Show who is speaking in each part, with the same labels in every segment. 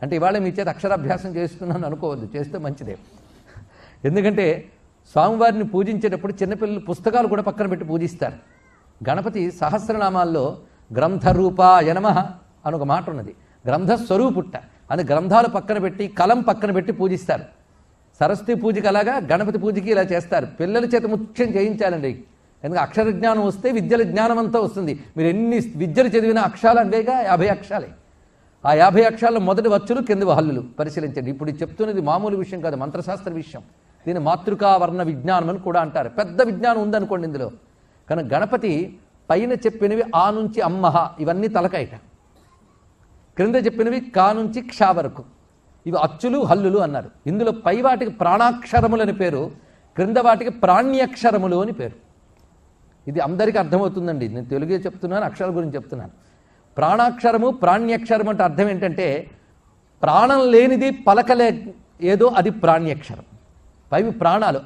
Speaker 1: అంటే ఇవాళ మీ చేత అక్షరాభ్యాసం చేస్తున్నాను అనుకోవద్దు, చేస్తే మంచిదే. ఎందుకంటే స్వామివారిని పూజించేటప్పుడు చిన్నపిల్లలు పుస్తకాలు కూడా పక్కన పెట్టి పూజిస్తారు. గణపతి సహస్రనామాల్లో గ్రంథరూపాయ నమః అని ఒక మాట ఉన్నది. గ్రంథస్వరూపుట్ట అని గ్రంథాలు పక్కన పెట్టి కలం పక్కన పెట్టి పూజిస్తారు. సరస్వతి పూజకి అలాగా గణపతి పూజకి ఇలా చేస్తారు. పిల్లల చేత ముఖ్యం చేయించాలండి. ఎందుకంటే అక్షర జ్ఞానం వస్తే విద్యల జ్ఞానం అంతా వస్తుంది. మీరు ఎన్ని విద్యలు చదివినా అక్షరాలు అందేగా 50 అక్షరాలే. ఆ 50 అక్షరాలు మొదటి వచ్చులు కింది హల్లులు పరిశీలించండి. ఇప్పుడు చెప్తున్నది మామూలు విషయం కాదు, మంత్రశాస్త్ర విషయం. దీన్ని మాతృకా వర్ణ విజ్ఞానం అని కూడా అంటారు. పెద్ద విజ్ఞానం ఉందనుకోండి ఇందులో. కానీ గణపతి పైన చెప్పినవి ఆ నుంచి అమ్మహ ఇవన్నీ తలకాయట, క్రింద చెప్పినవి కా నుంచి క్ష వరకు ఇవి అచ్చులు హల్లులు అన్నారు. ఇందులో పై వాటికి ప్రాణాక్షరములు అని పేరు, క్రింద వాటికి ప్రాణ్యక్షరములు అని పేరు. ఇది అందరికీ అర్థమవుతుందండి. నేను తెలుగే చెప్తున్నాను, అక్షరాల గురించి చెప్తున్నాను. ప్రాణాక్షరము ప్రాణ్యక్షరం అంటే అర్థం ఏంటంటే ప్రాణం లేనిది పలకలే ఏదో అది ప్రాణ్యక్షరం. పైవి ప్రాణాలు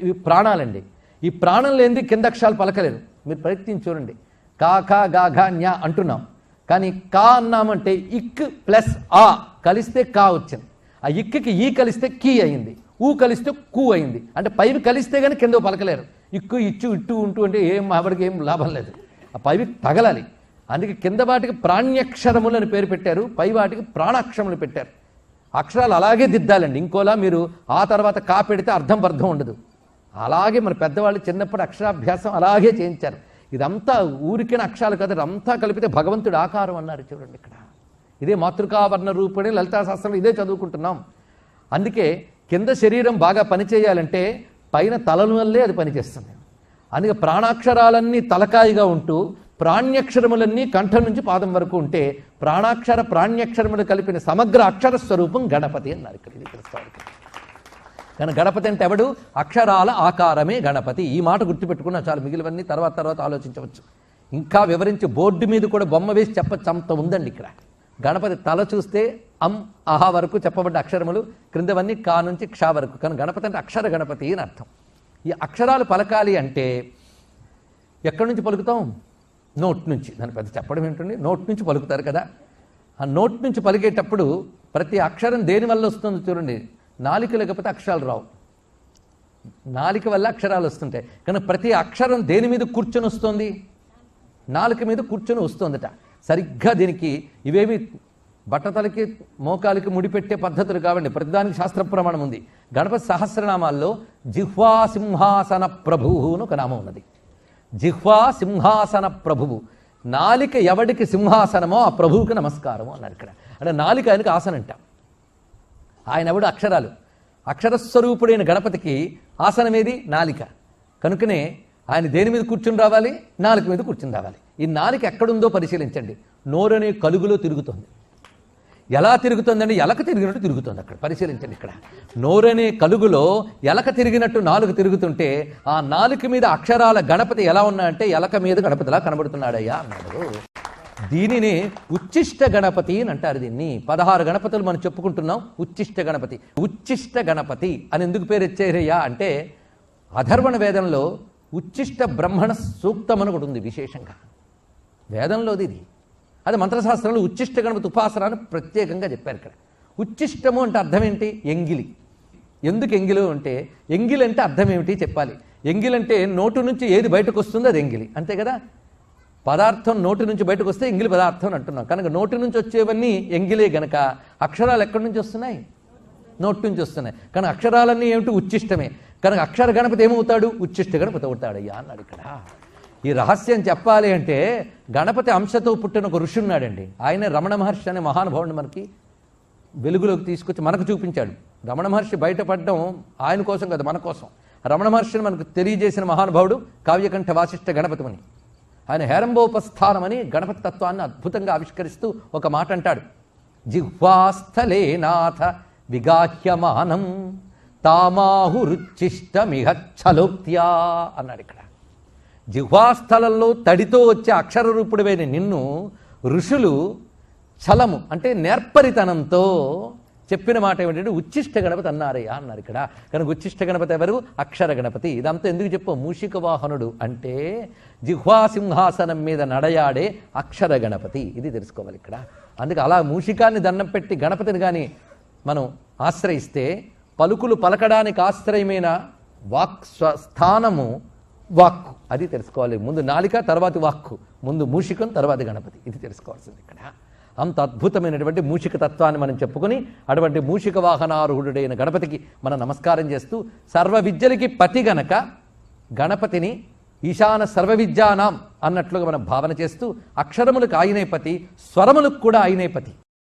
Speaker 1: ఇవి ప్రాణాలండి. ఈ ప్రాణం లేనిది కింద అక్షరాలు పలకలేరు. మీరు ప్రయత్నించి చూడండి. కా ఖా గా ఘా న్యా అంటున్నాం, కానీ కా అన్నామంటే ఇక్ ప్లస్ ఆ కలిస్తే కా వచ్చింది. ఆ ఇక్కి ఈ కలిస్తే కీ అయింది, ఊ కలిస్తే కూ అయింది. అంటే పైవి కలిస్తే కానీ కింద పలకలేరు. ఇక్కు ఇచ్చు ఇట్టు ఉంటూ అంటే ఆవిడకి ఏం లాభం లేదు. ఆ పైవి తగలాలి. అందుకే కింద వాటికి ప్రాణ్యక్షరములు అని పేరు పెట్టారు, పై వాటికి ప్రాణాక్షరములు పెట్టారు. అక్షరాలు అలాగే దిద్దాలండి. ఇంకోలా మీరు ఆ తర్వాత కా పెడితే అర్థం ఉండదు. అలాగే మన పెద్దవాళ్ళు చిన్నప్పుడు అక్షరాభ్యాసం అలాగే చేయించారు. ఇదంతా ఊరికిన అక్షరాలు కదా, ఇదంతా కలిపితే భగవంతుడు ఆకారం అన్నారు. చూడండి ఇక్కడ ఇదే మాతృకావర్ణ రూపణి లలితా శాస్త్రం ఇదే చదువుకుంటున్నాం. అందుకే కింద శరీరం బాగా పనిచేయాలంటే పైన తలల వల్లే అది పనిచేస్తుంది. అందుకే ప్రాణాక్షరాలన్నీ తలకాయిగా ఉంటూ ప్రాణ్యక్షరములన్నీ కంఠం నుంచి పాదం వరకు ఉంటే ప్రాణాక్షర ప్రాణ్యక్షరములు కలిపిన సమగ్ర అక్షర స్వరూపం గణపతి అన్నారు. ఇక్కడ కానీ గణపతి అంటే ఎవడు? అక్షరాల ఆకారమే గణపతి. ఈ మాట గుర్తుపెట్టుకున్నా చాలు, మిగిలివన్నీ తర్వాత ఆలోచించవచ్చు. ఇంకా వివరించి బోర్డు మీద కూడా బొమ్మ వేసి చెప్పచ్చు, అంత ఉందండి ఇక్కడ. గణపతి తల చూస్తే అహ వరకు చెప్పబడ్డ అక్షరములు, క్రిందవన్నీ కా నుంచి క్ష వరకు. కానీ గణపతి అంటే అక్షర గణపతి అని అర్థం. ఈ అక్షరాలు పలకాలి అంటే ఎక్కడి నుంచి పలుకుతాం? నోట్ నుంచి. దాని పెద్ద చెప్పడం ఏంటండి, నోట్ నుంచి పలుకుతారు కదా. ఆ నోట్ నుంచి పలికేటప్పుడు ప్రతి అక్షరం దేని వల్ల వస్తుందో చూడండి. నాలిక లేకపోతే అక్షరాలు రావు, నాలిక వల్ల అక్షరాలు వస్తుంటాయి. కానీ ప్రతి అక్షరం దేని మీద కూర్చొని వస్తుంది? నాలుక మీద కూర్చొని వస్తుందట. సరిగ్గా దీనికి ఇవేమి బట్టతలకి మోకాలికి ముడిపెట్టే పద్ధతులు కావండి, ప్రతిదానికి శాస్త్ర ప్రమాణం ఉంది. గణపతి సహస్రనామాల్లో జిహ్వా సింహాసన ప్రభువు అని ఒక నామం ఉన్నది. జిహ్వా సింహాసన ప్రభువు, నాలిక ఎవడికి సింహాసనమో ఆ ప్రభువుకి నమస్కారము అన్నారు ఇక్కడ. అంటే నాలిక ఆయనకి ఆసనం అంట. ఆయన ఎవడు? అక్షరాలు. అక్షరస్వరూపుడైన గణపతికి ఆసనమేది? నాలిక. కనుకనే ఆయన దేని మీద కూర్చుని రావాలి? నాలుక మీద కూర్చుని రావాలి. ఈ నాలిక ఎక్కడుందో పరిశీలించండి. నోరనే కలుగులో తిరుగుతుంది. ఎలా తిరుగుతుందండి? ఎలక తిరిగినట్టు తిరుగుతుంది. అక్కడ పరిశీలించండి. ఇక్కడ నోరనే కలుగులో ఎలక తిరిగినట్టు నాలుక తిరుగుతుంటే ఆ నాలుక మీద అక్షరాల గణపతి ఎలా ఉన్నాయంటే ఎలక మీద గణపతిలా కనబడుతున్నాడయ్యా అన్నాడు. దీనిని ఉచ్చిష్ట గణపతి అని అంటారు. దీన్ని 16 గణపతులు మనం చెప్పుకుంటున్నాం. ఉచ్చిష్ట గణపతి. ఉచ్చిష్ట గణపతి అని ఎందుకు పేరు ఇచ్చారయ్యా అంటే అధర్వణ వేదంలో ఉచ్చిష్ట బ్రహ్మణ సూక్తం అని ఒకటి ఉంది విశేషంగా, వేదంలోది ఇది. అది మంత్రశాస్త్రంలో ఉచ్చిష్ట గణపతి ఉపాసనాన్ని ప్రత్యేకంగా చెప్పారు. ఇక్కడ ఉచ్చిష్టము అంటే అర్థం ఏంటి? ఎంగిలి. ఎందుకు ఎంగిలి అంటే ఎంగిలి అంటే అర్థం ఏమిటి చెప్పాలి. ఎంగిలి అంటే నోటు నుంచి ఏది బయటకు వస్తుందో అది ఎంగిలి, అంతే కదా. పదార్థం నోటి నుంచి బయటకు వస్తే ఎంగిలి పదార్థం అని అంటున్నాం. కనుక నోటి నుంచి వచ్చేవన్నీ ఎంగిలే గనక అక్షరాలు ఎక్కడి నుంచి వస్తున్నాయి? నోటి నుంచి వస్తున్నాయి. కానీ అక్షరాలన్నీ ఏమిటి? ఉచ్చిష్టమే. కనుక అక్షర గణపతి ఏమవుతాడు? ఉచ్చిష్ట గణపతి అవుతాడయ్యా అన్నాడు ఇక్కడ. ఈ రహస్యం చెప్పాలి అంటే గణపతి అంశతో పుట్టిన ఒక ఋషి ఉన్నాడండి. ఆయన రమణ మహర్షి అనే మహానుభావుడిని మనకి వెలుగులోకి తీసుకొచ్చి మనకు చూపించాడు. రమణ మహర్షి బయటపడడం ఆయన కోసం కదా, మన కోసం. రమణ మహర్షిని మనకు తెలియజేసిన మహానుభావుడు కావ్యకంఠ వాసిష్ఠ గణపతిమని. ఆయన హేరంబోపస్థానం అని గణపతి తత్వాన్ని అద్భుతంగా ఆవిష్కరిస్తూ ఒక మాట అంటాడు. జిహ్వాస్థలే నాథ విగాహ్యమానం తామాహురుచ్చిష్టమిహచ్చలోక్త్యా అన్నాడు ఇక్కడ. జిహ్వాస్థలంలో తడితో వచ్చే అక్షర రూపుడివైన నిన్ను ఋషులు ఛలము అంటే నేర్పరితనంతో చెప్పిన మాట ఏమిటంటే ఉచ్చిష్ట గణపతి అన్నారయ్యా అన్నారు ఇక్కడ. కనుక ఉచ్చిష్ట గణపతి ఎవరు? అక్షర గణపతి. ఇదంతా ఎందుకు చెప్పు? మూషిక వాహనుడు అంటే జిహ్వా సింహాసనం మీద నడయాడే అక్షర గణపతి. ఇది తెలుసుకోవాలి ఇక్కడ. అందుకే అలా మూషికాన్ని దండం పెట్టి గణపతిని కానీ మనం ఆశ్రయిస్తే పలుకులు పలకడానికి ఆశ్రయమైన వాక్ స్థానము వాక్కు. అది తెలుసుకోవాలి. ముందు నాలిక, తర్వాతి వాక్కు, ముందు మూషికం, తర్వాతి గణపతి. ఇది తెలుసుకోవాల్సింది ఇక్కడ. అంత అద్భుతమైనటువంటి మూషిక తత్వాన్ని మనం చెప్పుకొని అటువంటి మూషిక వాహనారూఢుడైన గణపతికి మనం నమస్కారం చేస్తూ, సర్వ విద్యలకి పతి గనక గణపతిని ఈశాన సర్వ విద్యానాం అన్నట్లుగా మనం భావన చేస్తూ, అక్షరములకు ఆయనే పతి, స్వరములకు కూడా ఆయనే పతి.